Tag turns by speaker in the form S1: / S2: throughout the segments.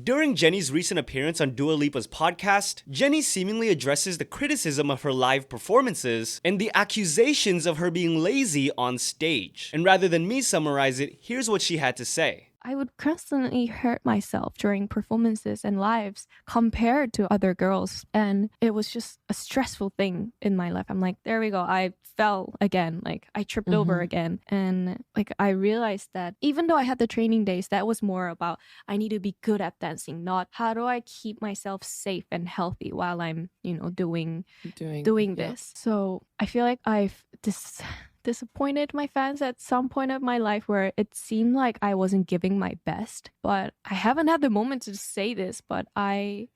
S1: During Jennie's recent appearance on Dua Lipa's podcast, Jennie seemingly addresses the criticism of her live performances and the accusations of her being lazy on stage. And rather than me summarize it, here's what she had to say.
S2: I would constantly hurt myself during performances and lives compared to other girls. And it was just a stressful thing in my life. I'm like, there we go. I fell again. Like I tripped over again. And like I realized that even though I had the training days, that was more about I need to be good at dancing, not how do I keep myself safe and healthy while I'm, doing this. So I feel like I've disappointed my fans at some point of my life where it seemed like I wasn't giving my best. But I haven't had the moment to say this, but I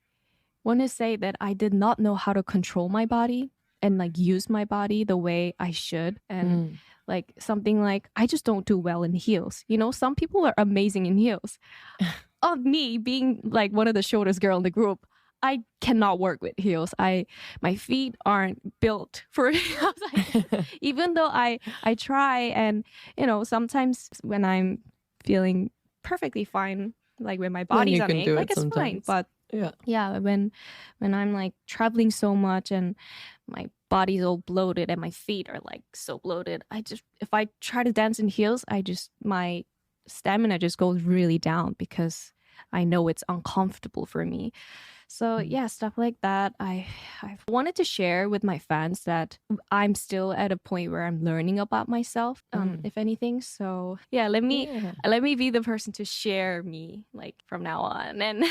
S2: want to say that I did not know how to control my body and like use my body the way I should. And like something like I just don't do well in heels. Some people are amazing in heels. Of me being like one of the shortest girl in the group, I cannot work with heels. My feet aren't built for heels. Even though I try, and sometimes when I'm feeling perfectly fine, like when my body's on it, like it's fine. But yeah, when I'm like traveling so much and my body's all bloated and my feet are like so bloated, if I try to dance in heels, my stamina just goes really down because I know it's uncomfortable for me. So yeah, stuff like that. I've wanted to share with my fans that I'm still at a point where I'm learning about myself, if anything. So yeah, let me be the person to share me like from now on. And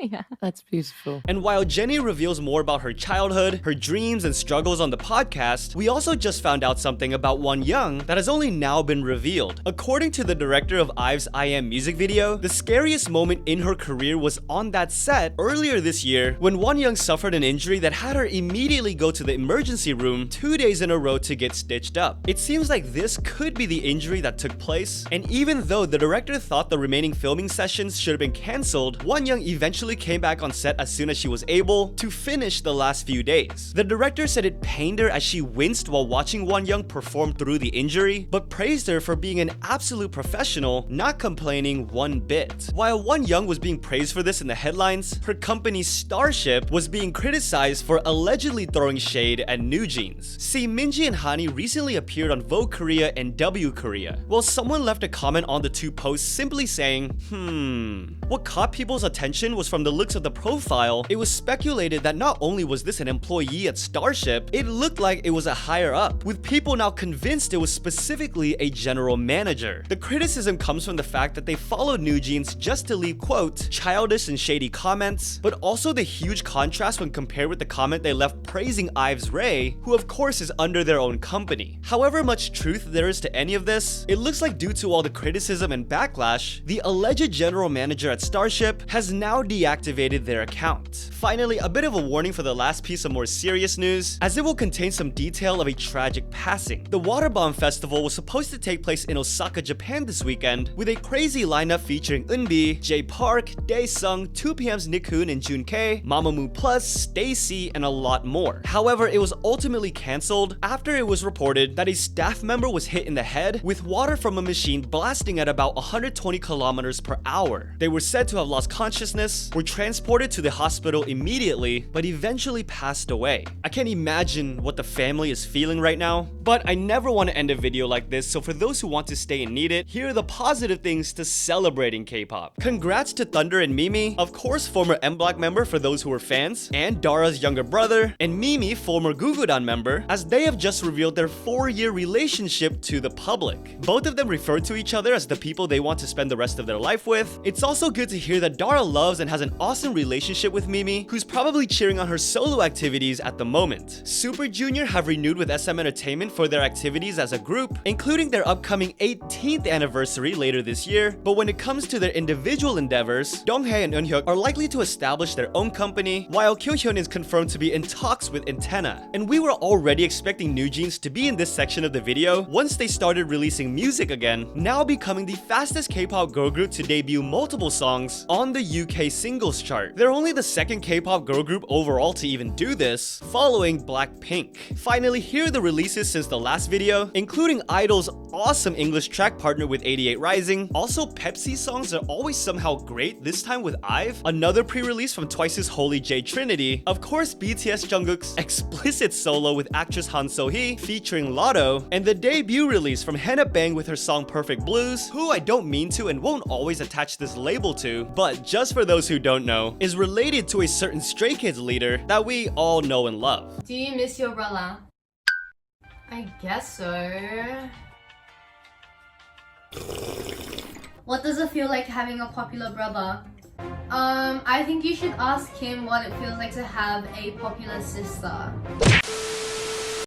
S2: yeah,
S3: that's beautiful.
S1: And while Jennie reveals more about her childhood, her dreams and struggles on the podcast, we also just found out something about Wonyoung that has only now been revealed. According to the director of IVE's I Am music video, the scariest moment in her career was on that set earlier this year when Wonyoung suffered an injury that had her immediately go to the emergency room 2 days in a row to get stitched up. It seems like this could be the injury that took place, and even though the director thought the remaining filming sessions should have been cancelled, Wonyoung eventually came back on set as soon as she was able to finish the last few days. The director said it pained her as she winced while watching Wonyoung perform through the injury, but praised her for being an absolute professional, not complaining one bit. While Wonyoung was being praised for this in the headlines, her company Starship was being criticized for allegedly throwing shade at NewJeans. See, Minji and Hani recently appeared on Vogue Korea and W Korea. Well, someone left a comment on the two posts simply saying, What caught people's attention was from the looks of the profile, it was speculated that not only was this an employee at Starship, it looked like it was a higher up, with people now convinced it was specifically a general manager. The criticism comes from the fact that they followed NewJeans just to leave, quote, childish and shady comments, but also the huge contrast when compared with the comment they left praising IVE's Ray, who of course is under their own company. However much truth there is to any of this, it looks like due to all the criticism and backlash, the alleged general manager at Starship has now deactivated their account. Finally, a bit of a warning for the last piece of more serious news, as it will contain some detail of a tragic passing. The WATERBOMB festival was supposed to take place in Osaka, Japan this weekend, with a crazy lineup featuring Eunbi, J Park, Daesung, 2PM's Nickhoon and Junkee, Mamamoo Plus, Stacy, and a lot more. However, it was ultimately cancelled after it was reported that a staff member was hit in the head with water from a machine blasting at about 120 kilometers per hour. They were said to have lost consciousness, were transported to the hospital immediately, but eventually passed away. I can't imagine what the family is feeling right now, but I never want to end a video like this, so for those who want to stay and need it, here are the positive things to celebrating K-pop. Congrats to Thunder and Mimi, of course former MBLAQ member for those who were fans, and Dara's younger brother, and Mimi, former GUGUDAN member, as they have just revealed their 4-year relationship to the public. Both of them refer to each other as the people they want to spend the rest of their life with. It's also good to hear that Dara loves and has an awesome relationship with Mimi, who's probably cheering on her solo activities at the moment. Super Junior have renewed with SM Entertainment for their activities as a group, including their upcoming 18th anniversary later this year, but when it comes to their individual endeavors, DONGHAE and EUNHYUK are likely to establish their own company, while KYUHYUN is confirmed to be in talks with Antenna. And we were already expecting NewJeans to be in this section of the video once they started releasing music again, now becoming the fastest K-pop girl group to debut multiple songs on the UK singles chart. They're only the second K-pop girl group overall to even do this, following BLACKPINK. Finally, here are the releases releases since the last video, including I-DLE's awesome English track partnered with 88 Rising. Also, Pepsi songs are always somehow great, this time with IVE, another pre-release from Twice's Holy J Trinity. Of course, BTS Jungkook's explicit solo with actress Han So-hee featuring Lotto, and the debut release from Hennep Bang with her song Perfect Blues, who I don't mean to and won't always attach this label to, but just for those who don't know, is related to a certain Stray Kids leader that we all know and love.
S3: Do you miss your brother? I guess so. What does it feel like having a popular brother? I think you should ask him what it feels like to have a popular sister.